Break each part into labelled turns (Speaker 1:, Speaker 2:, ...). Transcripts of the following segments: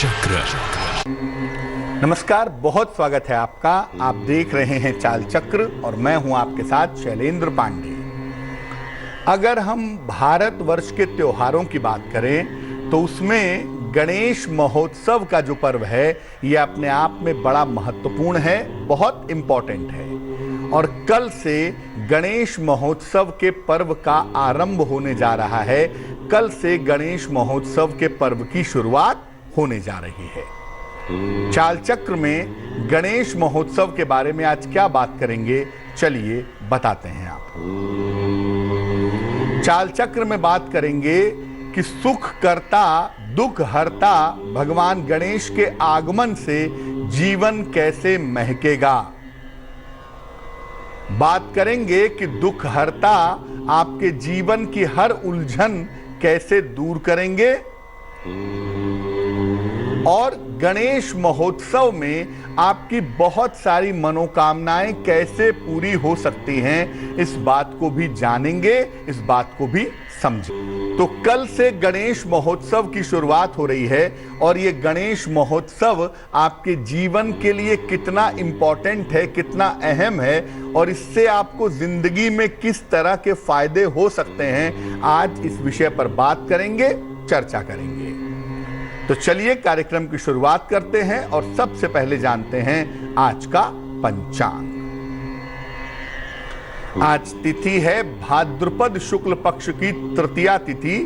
Speaker 1: चक्र।
Speaker 2: नमस्कार, बहुत स्वागत है आपका। आप देख रहे हैं चाल चक्र और मैं हूं आपके साथ शैलेंद्र पांडे। अगर हम भारतवर्ष के त्योहारों की बात करें तो उसमें गणेश महोत्सव का जो पर्व है ये अपने आप में बड़ा महत्वपूर्ण है, बहुत इंपॉर्टेंट है। और कल से गणेश महोत्सव के पर्व का आरंभ होने जा रहा है। कल से गणेश महोत्सव के पर्व की शुरुआत होने जा रही है। चाल चक्र में गणेश महोत्सव के बारे में आज क्या बात करेंगे, चलिए बताते हैं आपको। चाल चक्र में बात करेंगे कि सुख करता दुख हरता भगवान गणेश के आगमन से जीवन कैसे महकेगा। बात करेंगे कि दुख हरता आपके जीवन की हर उलझन कैसे दूर करेंगे और गणेश महोत्सव में आपकी बहुत सारी मनोकामनाएं कैसे पूरी हो सकती हैं, इस बात को भी जानेंगे, इस बात को भी समझेंगे। तो कल से गणेश महोत्सव की शुरुआत हो रही है और ये गणेश महोत्सव आपके जीवन के लिए कितना इंपॉर्टेंट है, कितना अहम है और इससे आपको जिंदगी में किस तरह के फायदे हो सकते हैं, आज इस विषय पर बात करेंगे, चर्चा करेंगे। तो चलिए कार्यक्रम की शुरुआत करते हैं और सबसे पहले जानते हैं आज का पंचांग। आज तिथि है भाद्रपद शुक्ल पक्ष की तृतीया तिथि।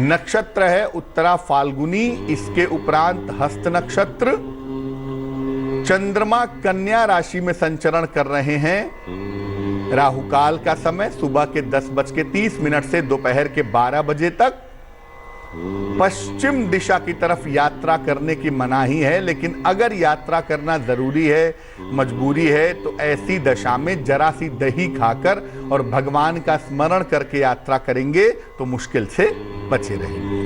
Speaker 2: नक्षत्र है उत्तरा फाल्गुनी, इसके उपरांत हस्त नक्षत्र। चंद्रमा कन्या राशि में संचरण कर रहे हैं। राहु काल का समय सुबह के 10:30 से दोपहर के 12 बजे तक। पश्चिम दिशा की तरफ यात्रा करने की मनाही है, लेकिन अगर यात्रा करना जरूरी है, मजबूरी है, तो ऐसी दशा में जरा सी दही खाकर और भगवान का स्मरण करके यात्रा करेंगे तो मुश्किल से बचे रहेंगे।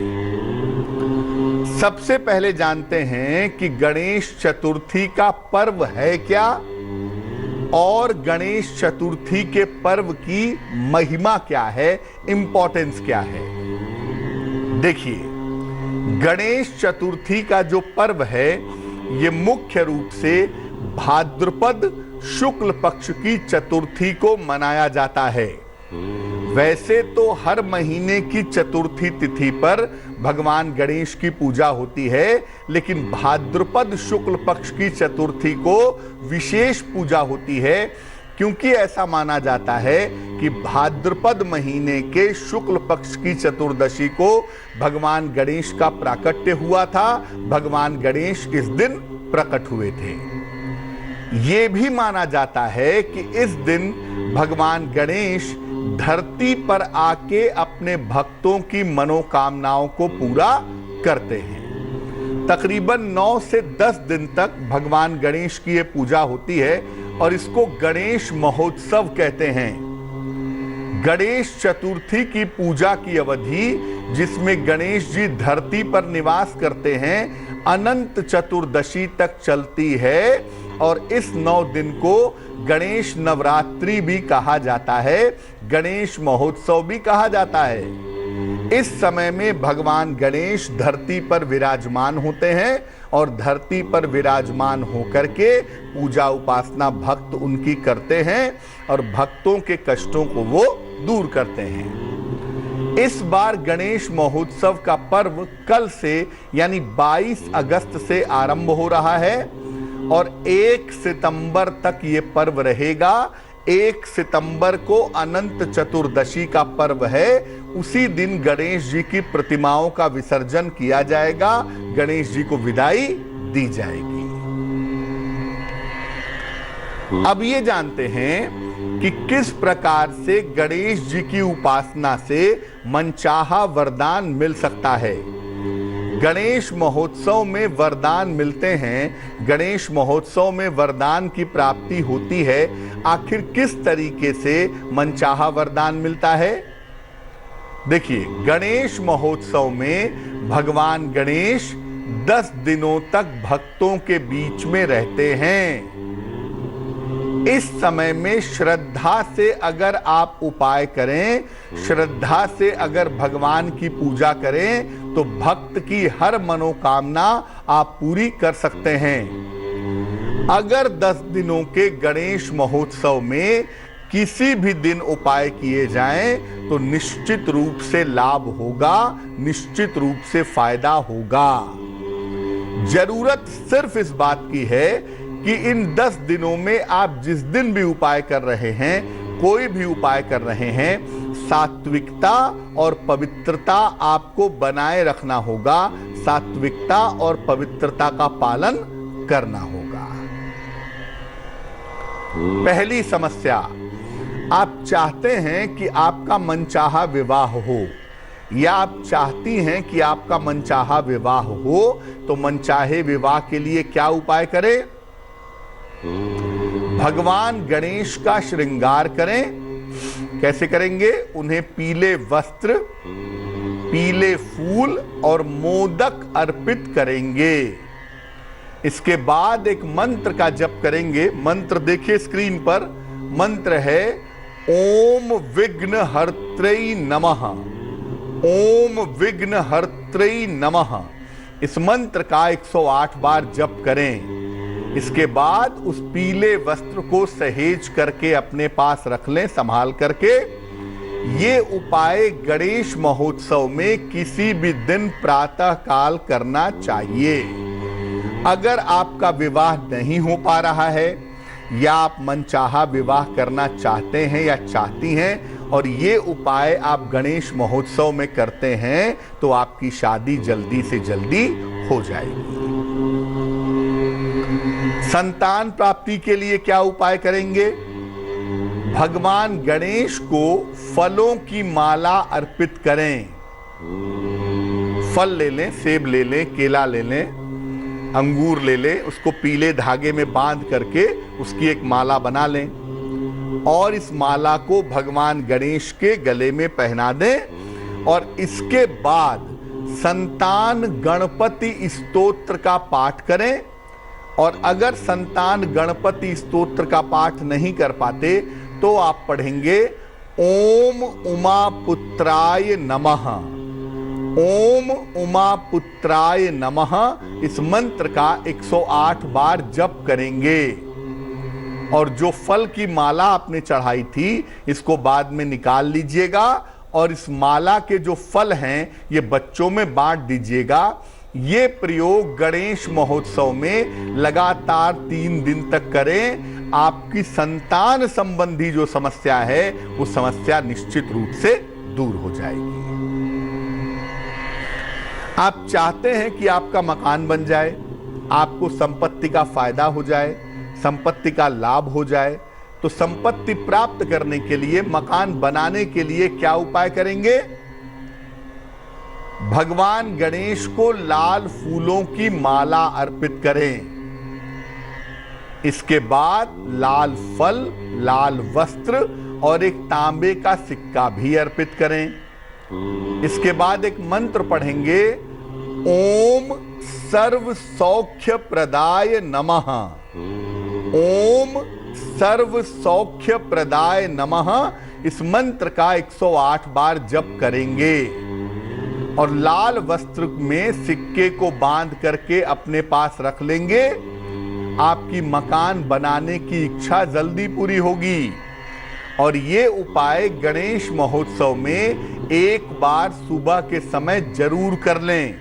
Speaker 2: सबसे पहले जानते हैं कि गणेश चतुर्थी का पर्व है क्या और गणेश चतुर्थी के पर्व की महिमा क्या है, इंपॉर्टेंस क्या है। देखिए, गणेश चतुर्थी का जो पर्व है ये मुख्य रूप से भाद्रपद शुक्ल पक्ष की चतुर्थी को मनाया जाता है। वैसे तो हर महीने की चतुर्थी तिथि पर भगवान गणेश की पूजा होती है, लेकिन भाद्रपद शुक्ल पक्ष की चतुर्थी को विशेष पूजा होती है, क्योंकि ऐसा माना जाता है कि भाद्रपद महीने के शुक्ल पक्ष की चतुर्दशी को भगवान गणेश का प्राकट्य हुआ था। भगवान गणेश इस दिन प्रकट हुए थे। ये भी माना जाता है कि इस दिन भगवान गणेश धरती पर आके अपने भक्तों की मनोकामनाओं को पूरा करते हैं। तकरीबन 9 से 10 दिन तक भगवान गणेश की ये पूजा होती है और इसको गणेश महोत्सव कहते हैं। गणेश चतुर्थी की पूजा की अवधि, जिसमें गणेश जी धरती पर निवास करते हैं, अनंत चतुर्दशी तक चलती है और इस 9 दिन को गणेश नवरात्रि भी कहा जाता है, गणेश महोत्सव भी कहा जाता है। इस समय में भगवान गणेश धरती पर विराजमान होते हैं और धरती पर विराजमान होकर के पूजा उपासना भक्त उनकी करते हैं और भक्तों के कष्टों को वो दूर करते हैं। इस बार गणेश महोत्सव का पर्व कल से यानी 22 अगस्त से आरंभ हो रहा है और 1 सितंबर तक ये पर्व रहेगा। 1 सितंबर को अनंत चतुर्दशी का पर्व है। उसी दिन गणेश जी की प्रतिमाओं का विसर्जन किया जाएगा, गणेश जी को विदाई दी जाएगी। अब ये जानते हैं कि किस प्रकार से गणेश जी की उपासना से मनचाहा वरदान मिल सकता है। गणेश महोत्सव में वरदान मिलते हैं, गणेश महोत्सव में वरदान की प्राप्ति होती है। आखिर किस तरीके से मनचाहा वरदान मिलता है? देखिए, गणेश महोत्सव में भगवान गणेश 10 दिनों तक भक्तों के बीच में रहते हैं। इस समय में श्रद्धा से अगर आप उपाय करें, श्रद्धा से अगर भगवान की पूजा करें तो भक्त की हर मनोकामना आप पूरी कर सकते हैं। अगर 10 दिनों के गणेश महोत्सव में किसी भी दिन उपाय किए जाएं तो निश्चित रूप से लाभ होगा, निश्चित रूप से फायदा होगा। जरूरत सिर्फ इस बात की है कि इन 10 दिनों में आप जिस दिन भी उपाय कर रहे हैं, कोई भी उपाय कर रहे हैं, सात्विकता और पवित्रता आपको बनाए रखना होगा। सात्विकता और पवित्रता का पालन करना होगा। पहली समस्या, आप चाहते हैं कि आपका मनचाहा विवाह हो, या आप चाहती हैं कि आपका मनचाहा विवाह हो, तो मनचाहे विवाह के लिए क्या उपाय करें? भगवान गणेश का श्रृंगार करें। कैसे करेंगे? उन्हें पीले वस्त्र, पीले फूल और मोदक अर्पित करेंगे। इसके बाद एक मंत्र का जप करेंगे। मंत्र देखिए स्क्रीन पर। मंत्र है ओम विघ्न हर्त्रै नमः। ओम विघ्न हर्त्रै नमः। इस मंत्र का 108 बार जप करें। इसके बाद उस पीले वस्त्र को सहेज करके अपने पास रख लें, संभाल करके। ये उपाय गणेश महोत्सव में किसी भी दिन प्रातः काल करना चाहिए। अगर आपका विवाह नहीं हो पा रहा है, या आप मनचाहा विवाह करना चाहते हैं या चाहती हैं, और ये उपाय आप गणेश महोत्सव में करते हैं, तो आपकी शादी जल्दी से जल्दी हो जाएगी। संतान प्राप्ति के लिए क्या उपाय करेंगे? भगवान गणेश को फलों की माला अर्पित करें। फल ले लें, सेब ले लें, केला ले लें, अंगूर ले लें, उसको पीले धागे में बांध करके उसकी एक माला बना लें, और इस माला को भगवान गणेश के गले में पहना दें। और इसके बाद संतान गणपति स्तोत्र का पाठ करें। और अगर संतान गणपति स्तोत्र का पाठ नहीं कर पाते, तो आप पढ़ेंगे ओम उमा पुत्राय नमः। ओम उमा पुत्राय नमः। इस मंत्र का 108 बार जप करेंगे। और जो फल की माला आपने चढ़ाई थी, इसको बाद में निकाल लीजिएगा, और इस माला के जो फल हैं, ये बच्चों में बांट दीजिएगा। ये प्रयोग गणेश महोत्सव में लगातार 3 दिन तक करें। आपकी संतान संबंधी जो समस्या है, वो समस्या निश्चित रूप से दूर हो जाएगी। आप चाहते हैं कि आपका मकान बन जाए, आपको संपत्ति का फायदा हो जाए, संपत्ति का लाभ हो जाए, तो संपत्ति प्राप्त करने के लिए, मकान बनाने के लिए क्या उपाय करेंगे? भगवान गणेश को लाल फूलों की माला अर्पित करें। इसके बाद लाल फल, लाल वस्त्र और एक तांबे का सिक्का भी अर्पित करें। इसके बाद एक मंत्र पढ़ेंगे ओम सर्व सौख्य प्रदाय नमः। ओम सर्व सौख्य प्रदाय नमः। इस मंत्र का 108 बार जप करेंगे, और लाल वस्त्र में सिक्के को बांध करके अपने पास रख लेंगे। आपकी मकान बनाने की इच्छा जल्दी पूरी होगी। और ये उपाय गणेश महोत्सव में एक बार सुबह के समय जरूर कर लें,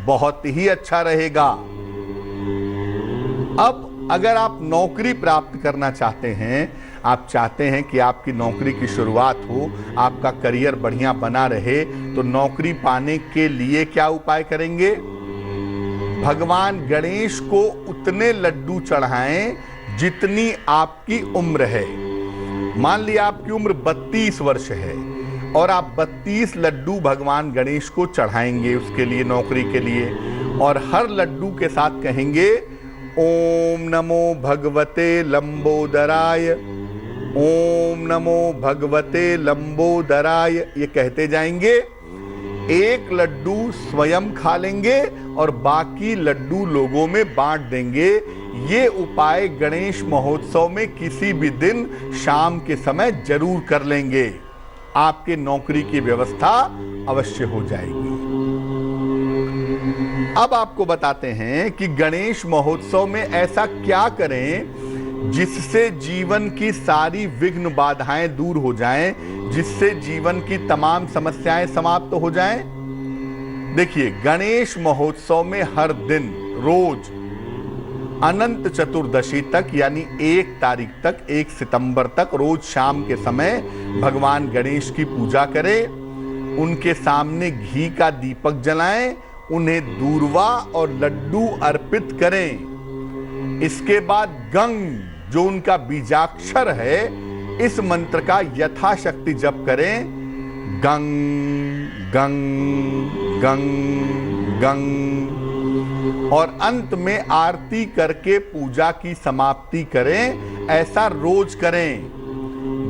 Speaker 2: बहुत ही अच्छा रहेगा। अब अगर आप नौकरी प्राप्त करना चाहते हैं, आप चाहते हैं कि आपकी नौकरी की शुरुआत हो, आपका करियर बढ़िया बना रहे, तो नौकरी पाने के लिए क्या उपाय करेंगे? भगवान गणेश को उतने लड्डू चढ़ाएं जितनी आपकी उम्र है। मान लिया आपकी उम्र 32 वर्ष है, और आप 32 लड्डू भगवान गणेश को चढ़ाएंगे उसके लिए, नौकरी के लिए। और हर लड्डू के साथ कहेंगे ओम नमो भगवते लंबोदराय, ओम नमो भगवते लंबोदराय। ये कहते जाएंगे। एक लड्डू स्वयं खा लेंगे और बाकी लड्डू लोगों में बांट देंगे। ये उपाय गणेश महोत्सव में किसी भी दिन शाम के समय जरूर कर लेंगे। आपके नौकरी की व्यवस्था अवश्य हो जाएगी। अब आपको बताते हैं कि गणेश महोत्सव में ऐसा क्या करें जिससे जीवन की सारी विघ्न बाधाएं दूर हो जाएं, जिससे जीवन की तमाम समस्याएं समाप्त हो जाएं। देखिए, गणेश महोत्सव में हर दिन रोज अनंत चतुर्दशी तक यानी 1 तारीख तक, 1 सितंबर तक रोज शाम के समय भगवान गणेश की पूजा करें, उनके सामने घी का दीपक जलाएं, उन्हें दूर्वा और लड्डू अर्पित करें। इसके बाद गंग, जो उनका बीजाक्षर है, इस मंत्र का यथाशक्ति जप करें। गंग गंग गंग गंग, और अंत में आरती करके पूजा की समाप्ति करें। ऐसा रोज करें।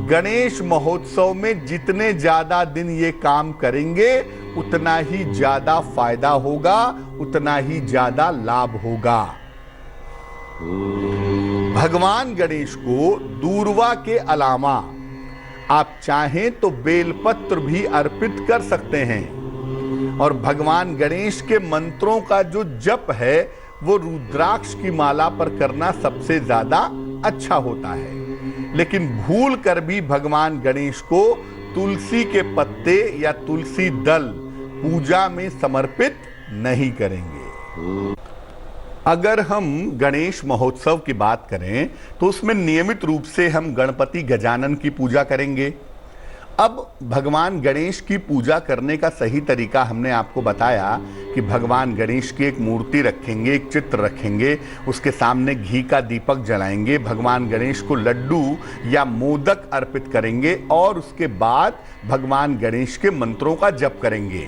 Speaker 2: गणेश महोत्सव में जितने ज्यादा दिन ये काम करेंगे उतना ही ज्यादा फायदा होगा, उतना ही ज्यादा लाभ होगा। भगवान गणेश को दूर्वा के अलावा आप चाहें तो बेलपत्र भी अर्पित कर सकते हैं। और भगवान गणेश के मंत्रों का जो जप है वो रुद्राक्ष की माला पर करना सबसे ज्यादा अच्छा होता है। लेकिन भूल कर भी भगवान गणेश को तुलसी के पत्ते या तुलसी दल पूजा में समर्पित नहीं करेंगे। अगर हम गणेश महोत्सव की बात करें तो उसमें नियमित रूप से हम गणपति गजानन की पूजा करेंगे। अब भगवान गणेश की पूजा करने का सही तरीका हमने आपको बताया कि भगवान गणेश की एक मूर्ति रखेंगे, एक चित्र रखेंगे, उसके सामने घी का दीपक जलाएंगे, भगवान गणेश को लड्डू या मोदक अर्पित करेंगे और उसके बाद भगवान गणेश के मंत्रों का जप करेंगे।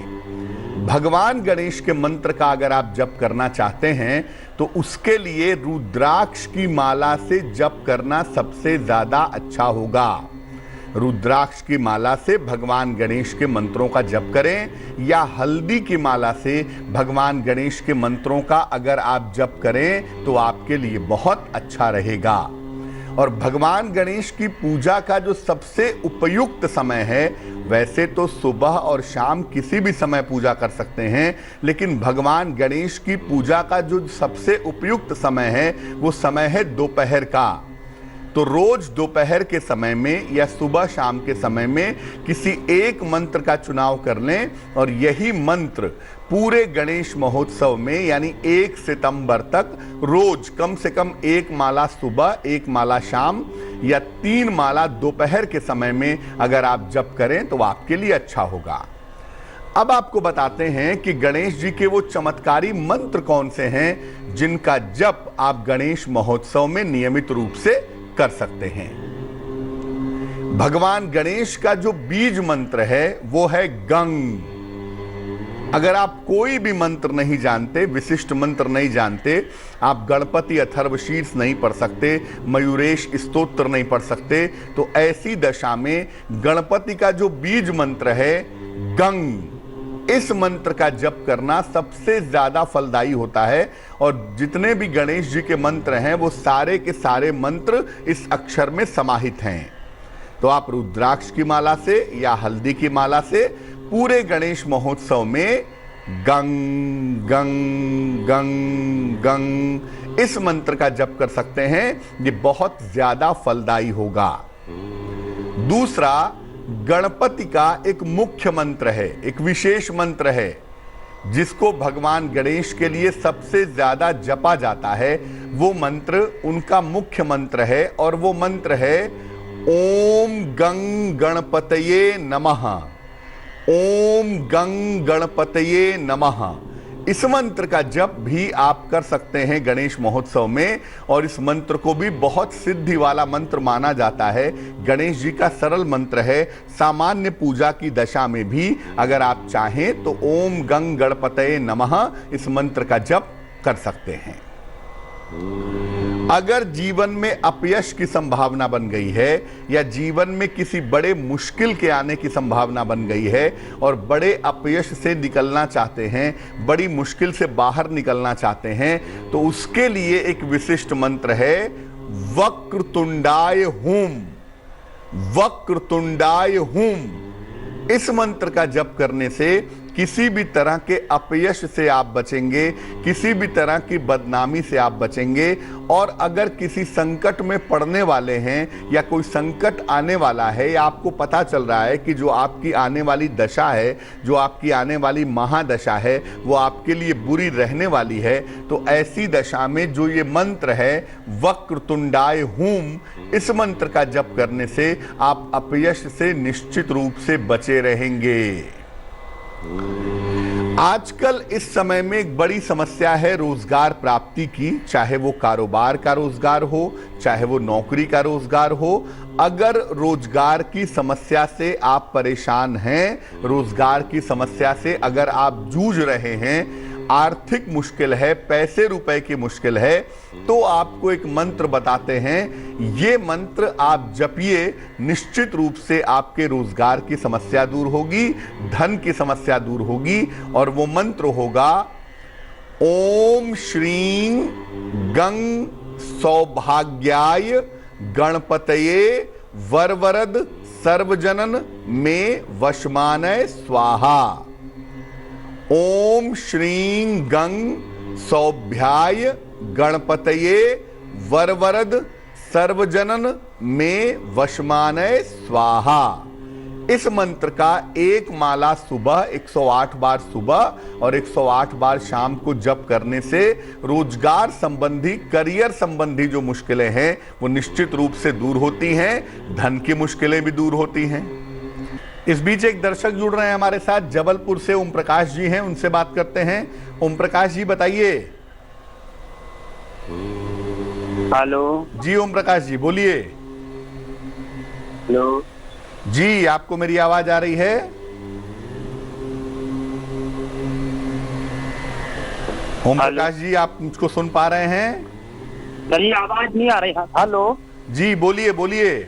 Speaker 2: भगवान गणेश के मंत्र का अगर आप जप करना चाहते हैं तो उसके लिए रुद्राक्ष की माला से जप करना सबसे ज्यादा अच्छा होगा। रुद्राक्ष की माला से भगवान गणेश के मंत्रों का जप करें या हल्दी की माला से भगवान गणेश के मंत्रों का अगर आप जप करें तो आपके लिए बहुत अच्छा रहेगा। और भगवान गणेश की पूजा का जो सबसे उपयुक्त समय है, वैसे तो सुबह और शाम किसी भी समय पूजा कर सकते हैं, लेकिन भगवान गणेश की पूजा का जो सबसे उपयुक्त समय है वो समय है दोपहर का। तो रोज दोपहर के समय में या सुबह शाम के समय में किसी एक मंत्र का चुनाव कर लें और यही मंत्र पूरे गणेश महोत्सव में यानी 1 सितंबर तक रोज कम से कम 1 माला सुबह, 1 माला शाम या 3 माला दोपहर के समय में अगर आप जप करें तो आपके लिए अच्छा होगा। अब आपको बताते हैं कि गणेश जी के वो चमत्कारी मंत्र कौन से हैं जिनका जप आप गणेश महोत्सव में नियमित रूप से कर सकते हैं। भगवान गणेश का जो बीज मंत्र है वो है गंग। अगर आप कोई भी मंत्र नहीं जानते, विशिष्ट मंत्र नहीं जानते, आप गणपति अथर्वशीर्ष नहीं पढ़ सकते, मयूरेश स्तोत्र नहीं पढ़ सकते, तो ऐसी दशा में गणपति का जो बीज मंत्र है गंग, इस मंत्र का जप करना सबसे ज्यादा फलदायी होता है। और जितने भी गणेश जी के मंत्र हैं वो सारे के सारे मंत्र इस अक्षर में समाहित हैं। तो आप रुद्राक्ष की माला से या हल्दी की माला से पूरे गणेश महोत्सव में गंग गंग गंग गंग इस मंत्र का जप कर सकते हैं। ये बहुत ज्यादा फलदायी होगा। दूसरा, गणपति का एक मुख्य मंत्र है, एक विशेष मंत्र है जिसको भगवान गणेश के लिए सबसे ज्यादा जपा जाता है। वो मंत्र उनका मुख्य मंत्र है और वो मंत्र है ओम गंग गणपतये नमः। ओम गंग गणपतये नमः। इस मंत्र का जप भी आप कर सकते हैं गणेश महोत्सव में और इस मंत्र को भी बहुत सिद्धि वाला मंत्र माना जाता है। गणेश जी का सरल मंत्र है। सामान्य पूजा की दशा में भी अगर आप चाहें तो ओम गंग गणपतये नमः इस मंत्र का जप कर सकते हैं। अगर जीवन में अपयश की संभावना बन गई है या जीवन में किसी बड़े मुश्किल के आने की संभावना बन गई है और बड़े अपयश से निकलना चाहते हैं, बड़ी मुश्किल से बाहर निकलना चाहते हैं, तो उसके लिए एक विशिष्ट मंत्र है वक्रतुंडाय हूम। वक्रतुंडाय हूम इस मंत्र का जप करने से किसी भी तरह के अपयश से आप बचेंगे, किसी भी तरह की बदनामी से आप बचेंगे। और अगर किसी संकट में पड़ने वाले हैं या कोई संकट आने वाला है या आपको पता चल रहा है कि जो आपकी आने वाली दशा है, जो आपकी आने वाली महादशा है, वो आपके लिए बुरी रहने वाली है, तो ऐसी दशा में जो ये मंत्र है वक्रतुंडाय हूम, इस मंत्र का जप करने से आप अपयश से निश्चित रूप से बचे रहेंगे। आजकल इस समय में एक बड़ी समस्या है रोजगार प्राप्ति की, चाहे वो कारोबार का रोजगार हो, चाहे वो नौकरी का रोजगार हो। अगर रोजगार की समस्या से आप परेशान हैं, रोजगार की समस्या से अगर आप जूझ रहे हैं, आर्थिक मुश्किल है, पैसे रुपए की मुश्किल है, तो आपको एक मंत्र बताते हैं। ये मंत्र आप जपिए, निश्चित रूप से आपके रोजगार की समस्या दूर होगी, धन की समस्या दूर होगी। और वो मंत्र होगा ओम श्रीं गंग सौभाग्याय गणपतये वरवरद सर्वजनन में वशमानय स्वाहा। ओम श्रीं गंग सौभ्याय गणपतये वरवरद सर्वजनन में वशमानय स्वाहा। इस मंत्र का एक माला सुबह 108 बार सुबह और 108 बार शाम को जप करने से रोजगार संबंधी, करियर संबंधी जो मुश्किलें हैं वो निश्चित रूप से दूर होती हैं, धन की मुश्किलें भी दूर होती हैं। इस बीच एक दर्शक जुड़ रहे हैं हमारे साथ, जबलपुर से ओम प्रकाश जी हैं, उनसे बात करते हैं। ओम प्रकाश जी बताइए।
Speaker 1: हेलो
Speaker 2: जी ओम प्रकाश जी बोलिए।
Speaker 1: हेलो
Speaker 2: जी, आपको मेरी आवाज आ रही है? ओम प्रकाश जी, आप मुझको सुन पा रहे हैं?
Speaker 1: नहीं, आवाज नहीं आ रही है। हेलो
Speaker 2: जी बोलिए बोलिए।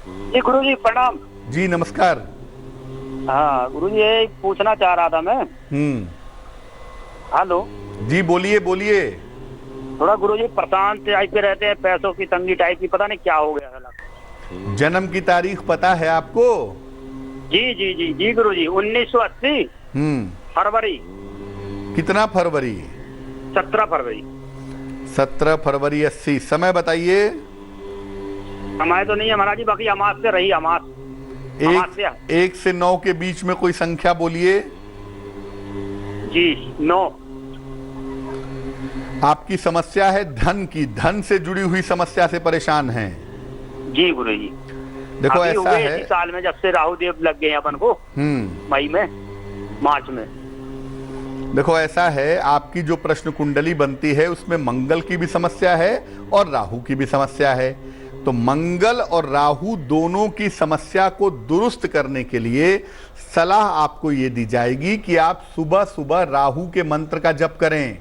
Speaker 1: जी गुरु जी प्रणाम।
Speaker 2: जी नमस्कार।
Speaker 1: हाँ गुरु जी, ये पूछना चाह रहा था मैं। हेलो
Speaker 2: जी बोलिए बोलिए।
Speaker 1: थोड़ा गुरु जी परेशान टाइप के रहते हैं, पैसों की तंगी टाइप की, पता नहीं क्या हो गया है।
Speaker 2: जन्म की तारीख पता है आपको?
Speaker 1: जी जी जी जी गुरु जी, 1980 फरवरी।
Speaker 2: कितना फरवरी?
Speaker 1: 17 फरवरी।
Speaker 2: 17 फरवरी 80। समय बताइए।
Speaker 1: समय तो नहीं है महाराज जी, बाकी अमास से रही, अमास।
Speaker 2: 1 से 9 के बीच में कोई संख्या बोलिए।
Speaker 1: जी 9।
Speaker 2: आपकी समस्या है धन की, धन से जुड़ी हुई समस्या से परेशान हैं।
Speaker 1: जी गुरु जी।
Speaker 2: देखो ऐसा है,
Speaker 1: इसी साल में जब से राहु देव लग गए अपन को, मई में, मार्च में।
Speaker 2: देखो ऐसा है, आपकी जो प्रश्न कुंडली बनती है उसमें मंगल की भी समस्या है और राहु की भी समस्या है। तो मंगल और राहु दोनों की समस्या को दुरुस्त करने के लिए सलाह आपको ये दी जाएगी कि आप सुबह सुबह राहु के मंत्र का जप करें।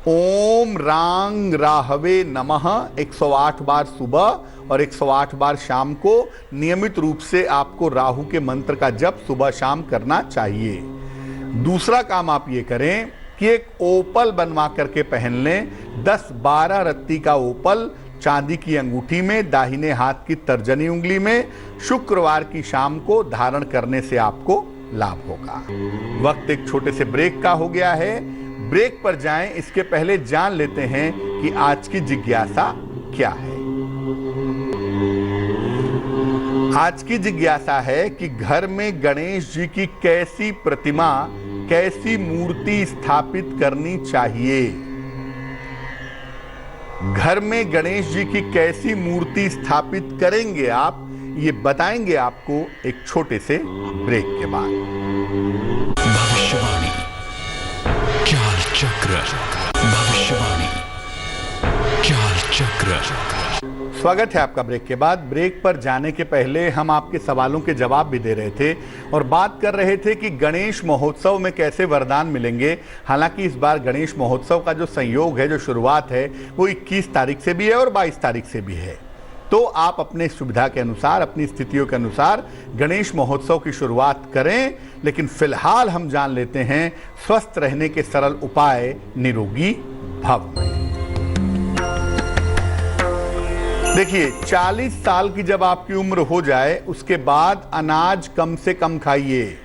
Speaker 2: ओम रांग राहवे नमः 108 बार सुबह और 108 बार शाम को नियमित रूप से आपको राहु के मंत्र का जप सुबह शाम करना चाहिए। दूसरा काम आप ये करें कि एक ओपल बनवा करके पहन लें। 10-12 रत्ती का ओपल चांदी की अंगूठी में, दाहिने हाथ की तर्जनी उंगली में, शुक्रवार की शाम को धारण करने से आपको लाभ होगा। वक्त एक छोटे से ब्रेक का हो गया है, ब्रेक पर जाएं, इसके पहले जान लेते हैं कि आज की जिज्ञासा क्या है। आज की जिज्ञासा है कि घर में गणेश जी की कैसी प्रतिमा, कैसी मूर्ति स्थापित करनी चाहिए। घर में गणेश जी की कैसी मूर्ति स्थापित करेंगे आप, ये बताएंगे आपको एक छोटे से ब्रेक के बाद।
Speaker 3: भविष्यवाणी चाल चक्र, भविष्यवाणी चाल चक्र।
Speaker 2: स्वागत है आपका ब्रेक के बाद। ब्रेक पर जाने के पहले हम आपके सवालों के जवाब भी दे रहे थे और बात कर रहे थे कि गणेश महोत्सव में कैसे वरदान मिलेंगे। हालांकि इस बार गणेश महोत्सव का जो संयोग है, जो शुरुआत है, वो 21 तारीख से भी है और 22 तारीख से भी है। तो आप अपने सुविधा के अनुसार, अपनी स्थितियों के अनुसार गणेश महोत्सव की शुरुआत करें। लेकिन फिलहाल हम जान लेते हैं स्वस्थ रहने के सरल उपाय निरोगी भव में। देखिए, 40 साल की जब आपकी उम्र हो जाए उसके बाद अनाज कम से कम खाइए।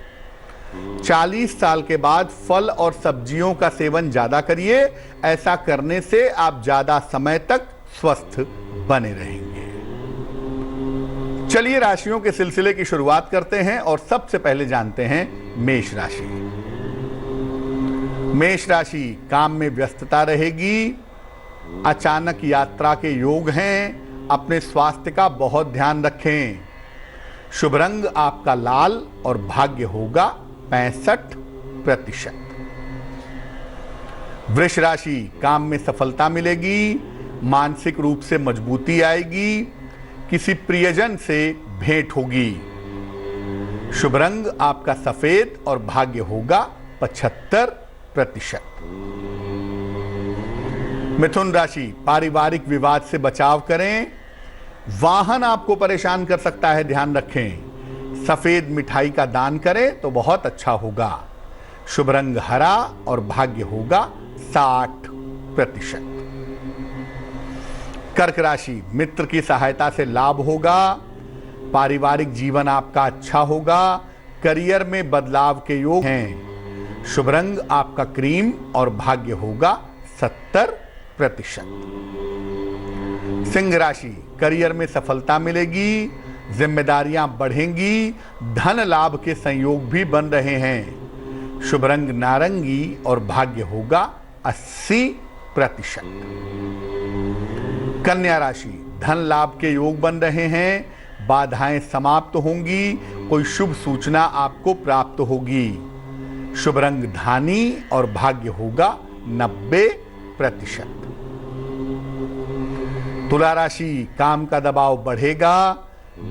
Speaker 2: 40 साल के बाद फल और सब्जियों का सेवन ज्यादा करिए। ऐसा करने से आप ज्यादा समय तक स्वस्थ बने रहेंगे। चलिए राशियों के सिलसिले की शुरुआत करते हैं और सबसे पहले जानते हैं मेष राशि। मेष राशि, काम में व्यस्तता रहेगी, अचानक यात्रा के योग हैं, अपने स्वास्थ्य का बहुत ध्यान रखें। शुभ रंग आपका लाल और भाग्य होगा 65%। वृष राशि, काम में सफलता मिलेगी, मानसिक रूप से मजबूती आएगी, किसी प्रियजन से भेंट होगी। शुभ रंग आपका सफेद और भाग्य होगा 75%। मिथुन राशि, पारिवारिक विवाद से बचाव करें, वाहन आपको परेशान कर सकता है, ध्यान रखें। सफेद मिठाई का दान करें तो बहुत अच्छा होगा। शुभ रंग हरा और भाग्य होगा 60%। कर्क राशि, मित्र की सहायता से लाभ होगा, पारिवारिक जीवन आपका अच्छा होगा, करियर में बदलाव के योग हैं। शुभ रंग आपका क्रीम और भाग्य होगा 70%। सिंह राशि, करियर में सफलता मिलेगी, जिम्मेदारियां बढ़ेंगी, धन लाभ के संयोग भी बन रहे हैं। शुभ रंग नारंगी और भाग्य होगा 80%। कन्या राशि, धन लाभ के योग बन रहे हैं, बाधाएं समाप्त होंगी, कोई शुभ सूचना आपको प्राप्त होगी। शुभ रंग धानी और भाग्य होगा 90%। तुला राशि, काम का दबाव बढ़ेगा,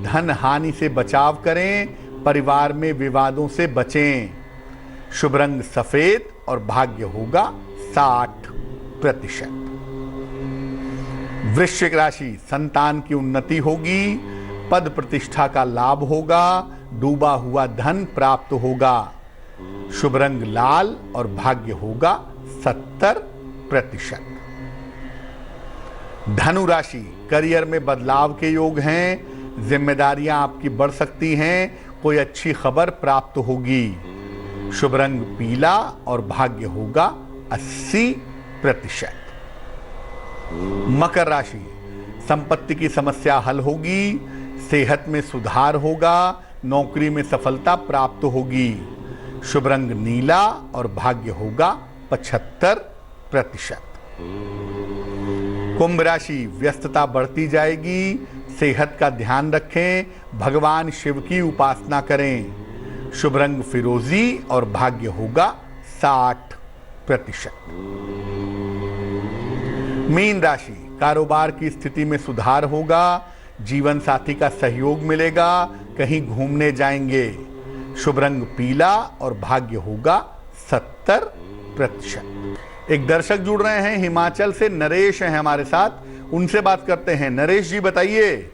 Speaker 2: धन हानि से बचाव करें, परिवार में विवादों से बचें। शुभ रंग सफेद और भाग्य होगा 60%। वृश्चिक राशि, संतान की उन्नति होगी, पद प्रतिष्ठा का लाभ होगा, डूबा हुआ धन प्राप्त होगा। शुभ रंग लाल और भाग्य होगा 70%। धनु राशि, करियर में बदलाव के योग हैं, जिम्मेदारियां आपकी बढ़ सकती हैं, कोई अच्छी खबर प्राप्त होगी। शुभ रंग पीला और भाग्य होगा 80%। मकर राशि, संपत्ति की समस्या हल होगी, सेहत में सुधार होगा, नौकरी में सफलता प्राप्त होगी। शुभ रंग नीला और भाग्य होगा 75%। कुंभ राशि, व्यस्तता बढ़ती जाएगी, सेहत का ध्यान रखें, भगवान शिव की उपासना करें। शुभ रंग फिरोजी और भाग्य होगा 60%। मीन राशि, कारोबार की स्थिति में सुधार होगा, जीवन साथी का सहयोग मिलेगा, कहीं घूमने जाएंगे। शुभ रंग पीला और भाग्य होगा 70%। एक दर्शक जुड़ रहे हैं हिमाचल से, नरेश हैं हमारे साथ, उनसे बात करते हैं। नरेश जी बताइए।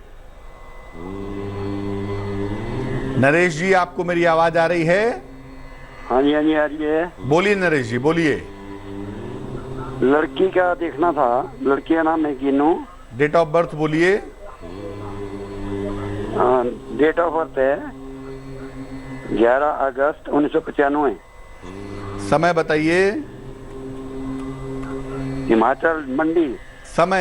Speaker 2: नरेश जी, आपको मेरी आवाज आ रही है?
Speaker 1: हाँ जी, हाँ जी, आ रही है।
Speaker 2: बोलिए नरेश जी, बोलिए।
Speaker 1: लड़की का देखना था, लड़की का नाम है कीनू।
Speaker 2: डेट ऑफ बर्थ बोलिए।
Speaker 1: डेट ऑफ बर्थ है 11 अगस्त 1995।
Speaker 2: समय बताइए।
Speaker 1: हिमाचल मंडी।
Speaker 2: समय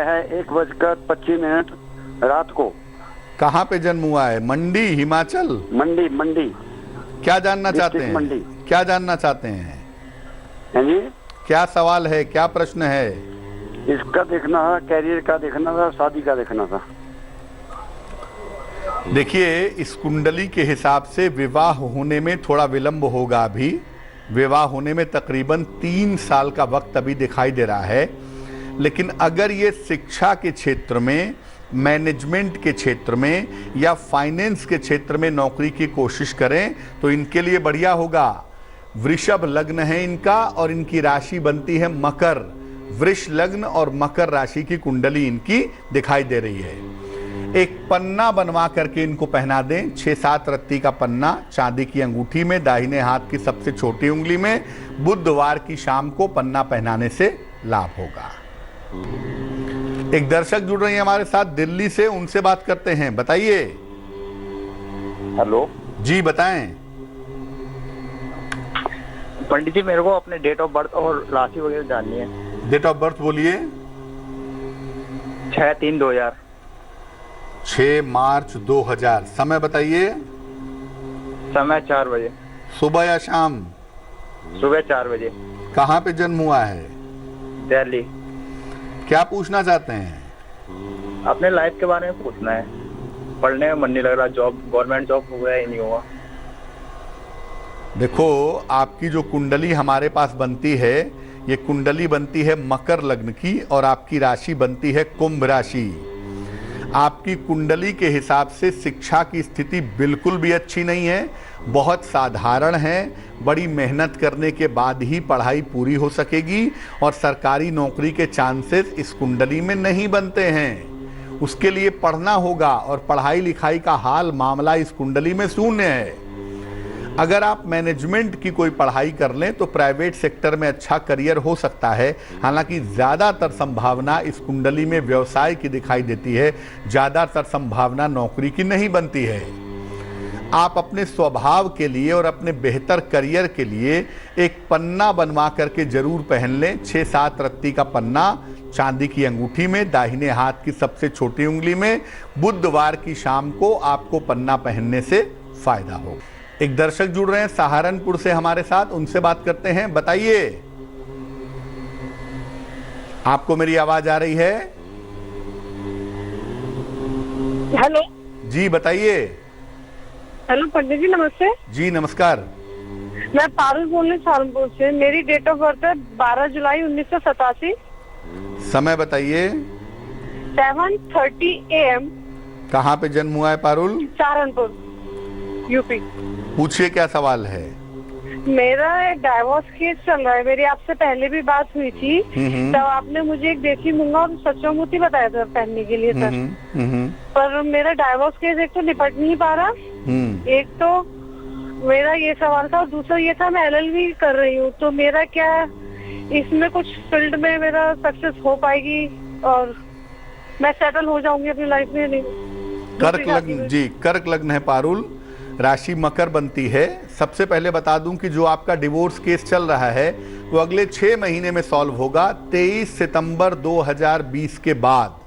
Speaker 1: है 1:25 रात को।
Speaker 2: कहाँ पे जन्म हुआ है? मंडी, हिमाचल?
Speaker 1: मंडी।
Speaker 2: क्या जानना चाहते हैं?
Speaker 1: मंडी।
Speaker 2: क्या जानना चाहते हैं?
Speaker 1: है जी,
Speaker 2: क्या सवाल है, क्या प्रश्न है?
Speaker 1: इसका देखना था, कैरियर का देखना था, शादी का देखना था।
Speaker 2: देखिए, इस कुंडली के हिसाब से विवाह होने में थोड़ा विलंब होगा। अभी विवाह होने में तकरीबन 3 साल का वक्त अभी दिखाई दे रहा है। लेकिन अगर ये शिक्षा के क्षेत्र में, मैनेजमेंट के क्षेत्र में या फाइनेंस के क्षेत्र में नौकरी की कोशिश करें तो इनके लिए बढ़िया होगा। वृषभ लग्न है इनका और इनकी राशि बनती है मकर। वृष लग्न और मकर राशि की कुंडली इनकी दिखाई दे रही है। एक पन्ना बनवा करके इनको पहना दें, 6-7 रत्ती का पन्ना चांदी की अंगूठी में, दाहिने हाथ की सबसे छोटी उंगली में। बुधवार की शाम को पन्ना पहनाने से लाभ होगा। एक दर्शक जुड़ रही है हमारे साथ दिल्ली से, उनसे बात करते हैं। बताइए।
Speaker 1: हेलो।
Speaker 2: जी बताएं।
Speaker 1: पंडित जी मेरे को अपने डेट ऑफ बर्थ और राशि वगैरह जाननी है।
Speaker 2: डेट ऑफ बर्थ बोलिए।
Speaker 1: 6/3/2000।
Speaker 2: 6 मार्च 2000। समय बताइए।
Speaker 1: समय 4 बजे।
Speaker 2: सुबह या शाम?
Speaker 1: सुबह 4 बजे।
Speaker 2: कहाँ पे जन्म हुआ है?
Speaker 1: दिल्ली।
Speaker 2: क्या पूछना चाहते हैं?
Speaker 1: अपने लाइफ के बारे में पूछना है। पढ़ने में मन नहीं लग रहा, जॉब गवर्नमेंट जॉब हुआ ही नहीं हुआ।
Speaker 2: देखो, आपकी जो कुंडली हमारे पास बनती है, ये कुंडली बनती है मकर लग्न की और आपकी राशि बनती है कुंभ राशि। आपकी कुंडली के हिसाब से शिक्षा की स्थिति बिल्कुल भी अच्छी नहीं है, बहुत साधारण है। बड़ी मेहनत करने के बाद ही पढ़ाई पूरी हो सकेगी और सरकारी नौकरी के चांसेस इस कुंडली में नहीं बनते हैं। उसके लिए पढ़ना होगा और पढ़ाई लिखाई का हाल मामला इस कुंडली में शून्य है। अगर आप मैनेजमेंट की कोई पढ़ाई कर लें तो प्राइवेट सेक्टर में अच्छा करियर हो सकता है। हालांकि ज़्यादातर संभावना इस कुंडली में व्यवसाय की दिखाई देती है, ज़्यादातर संभावना नौकरी की नहीं बनती है। आप अपने स्वभाव के लिए और अपने बेहतर करियर के लिए एक पन्ना बनवा करके जरूर पहन लें। 6-7 रत्ती का पन्ना चांदी की अंगूठी में, दाहिने हाथ की सबसे छोटी उंगली में। बुधवार की शाम को आपको पन्ना पहनने से फायदा होगा। एक दर्शक जुड़ रहे हैं सहारनपुर से हमारे साथ, उनसे बात करते हैं। बताइए, आपको मेरी आवाज आ रही है?
Speaker 4: हेलो
Speaker 2: जी बताइए।
Speaker 4: हेलो पंडित जी नमस्ते।
Speaker 2: जी नमस्कार।
Speaker 4: मैं पारुल बोल रही हूँ सहारनपुर से। मेरी डेट ऑफ बर्थ है 12 जुलाई 1987।
Speaker 2: समय बताइए।
Speaker 4: 7:30 AM।
Speaker 2: कहाँ पे जन्म हुआ है पारुल?
Speaker 4: सहारनपुर, यूपी।
Speaker 2: पूछिए क्या सवाल है।
Speaker 4: मेरा एक डाइवोर्स केस चल रहा है। मेरी आपसे पहले भी बात हुई थी, तब आपने मुझे एक देसी मूंगा और सच्चा मोती बताया था पहनने के लिए सर। पर मेरा डाइवोर्स केस एक तो निपट नहीं पा रहा, एक तो मेरा ये सवाल था और दूसरा ये था मैं LLB कर रही हूँ, तो मेरा क्या इसमें कुछ फील्ड में मेरा सक्सेस हो पाएगी और मैं सेटल हो जाऊंगी अपनी लाइफ में? नहीं।
Speaker 2: कर्क लग्न, जी कर्क लग्न है पारुल, राशि मकर बनती है। सबसे पहले बता दूं कि जो आपका डिवोर्स केस चल रहा है वो अगले 6 महीने में सॉल्व होगा। 23 सितंबर 2020 के बाद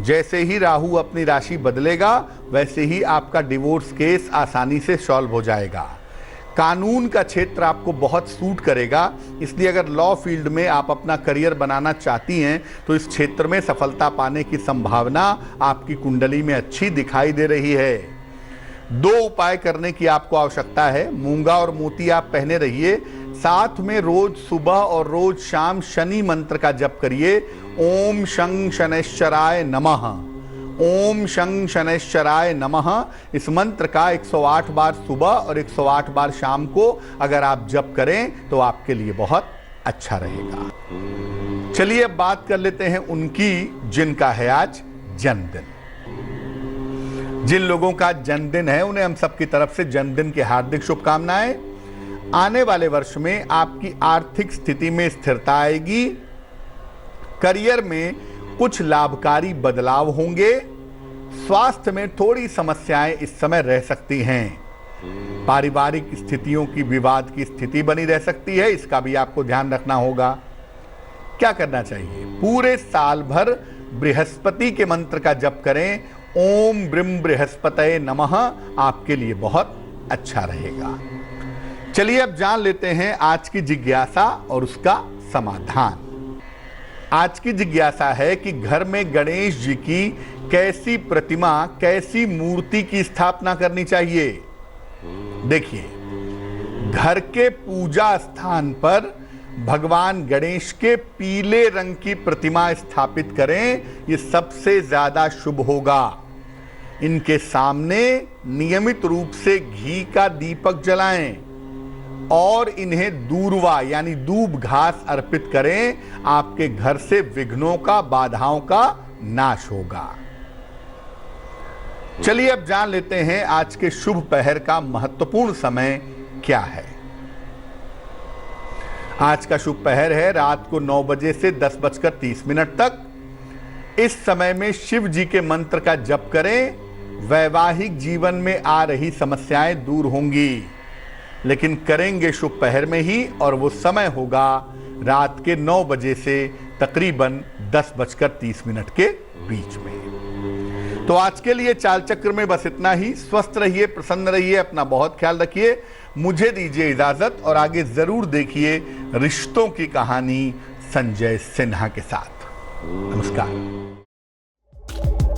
Speaker 2: जैसे ही राहु अपनी राशि बदलेगा वैसे ही आपका डिवोर्स केस आसानी से सॉल्व हो जाएगा। कानून का क्षेत्र आपको बहुत सूट करेगा, इसलिए अगर लॉ फील्ड में आप अपना करियर बनाना चाहती हैं तो इस क्षेत्र में सफलता पाने की संभावना आपकी कुंडली में अच्छी दिखाई दे रही है। 2 उपाय करने की आपको आवश्यकता है। मूंगा और मोती आप पहने रहिए, साथ में रोज सुबह और रोज शाम शनि मंत्र का जप करिए। ओम शं शनैश्चराय नमः, ओम शं शनैश्चराय नमः। इस मंत्र का 108 बार सुबह और 108 बार शाम को अगर आप जप करें तो आपके लिए बहुत अच्छा रहेगा। चलिए अब बात कर लेते हैं उनकी जिनका है आज जन्मदिन। जिन लोगों का जन्मदिन है उन्हें हम सबकी तरफ से जन्मदिन की हार्दिक शुभकामनाएं। आने वाले वर्ष में आपकी आर्थिक स्थिति में स्थिरता आएगी, करियर में कुछ लाभकारी बदलाव होंगे, स्वास्थ्य में थोड़ी समस्याएं इस समय रह सकती हैं, पारिवारिक स्थितियों की विवाद की स्थिति बनी रह सकती है, इसका भी आपको ध्यान रखना होगा। क्या करना चाहिए? पूरे साल भर बृहस्पति के मंत्र का जप करें। ओम ब्रह्म बृहस्पतये नमः, आपके लिए बहुत अच्छा रहेगा। चलिए अब जान लेते हैं आज की जिज्ञासा और उसका समाधान। आज की जिज्ञासा है कि घर में गणेश जी की कैसी प्रतिमा, कैसी मूर्ति की स्थापना करनी चाहिए। देखिए, घर के पूजा स्थान पर भगवान गणेश के पीले रंग की प्रतिमा स्थापित करें, ये सबसे ज्यादा शुभ होगा। इनके सामने नियमित रूप से घी का दीपक जलाएं और इन्हें दूर्वा यानी दूब घास अर्पित करें। आपके घर से विघ्नों का, बाधाओं का नाश होगा। चलिए अब जान लेते हैं आज के शुभ पहर का महत्वपूर्ण समय क्या है। आज का शुभ पहर है रात को 9 बजे से 10:30 तक। इस समय में शिव जी के मंत्र का जप करें वैवाहिक जीवन में आ रही समस्याएं दूर होंगी, लेकिन करेंगे शुभ पहर में ही, और वो समय होगा रात के 9 बजे से तकरीबन 10:30 के बीच में। तो आज के लिए चाल चक्र में बस इतना ही। स्वस्थ रहिए, प्रसन्न रहिए, अपना बहुत ख्याल रखिए। मुझे दीजिए इजाजत और आगे जरूर देखिए रिश्तों की कहानी संजय सिन्हा के साथ। नमस्कार।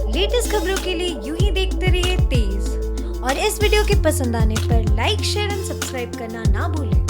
Speaker 5: लेटेस्ट खबरों के लिए यूं ही देखते रहिए तेज, और इस वीडियो के पसंद आने पर लाइक, शेयर एंड सब्सक्राइब करना ना भूलें।